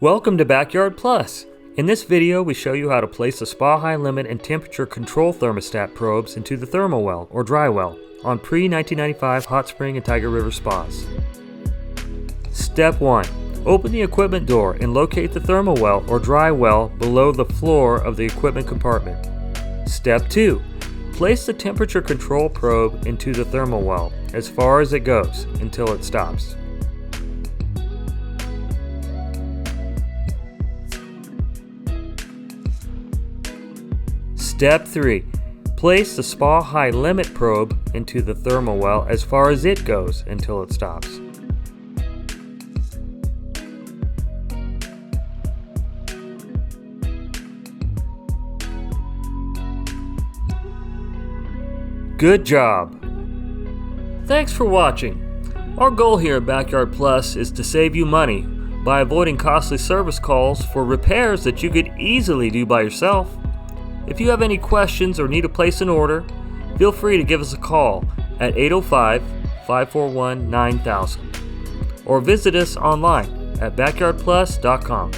Welcome to Backyard Plus. In this video, we show you how to place the spa high limit and temperature control thermostat probes into the Thermowell or dry well on Pre-1995 hot spring and Tiger River spas. Step 1. Open the equipment door and locate the Thermowell or dry well below the floor of the equipment compartment. Step 2. Place the temperature control probe into the Thermowell as far as it goes until it stops. Step 3. Place the spa high limit probe into the Thermowell as far as it goes until it stops. Good job! Thanks for watching. Our goal here at Backyard Plus is to save you money by avoiding costly service calls for repairs that you could easily do by yourself. If you have any questions or need to place an order, feel free to give us a call at 805-541-9000 or visit us online at backyardplus.com.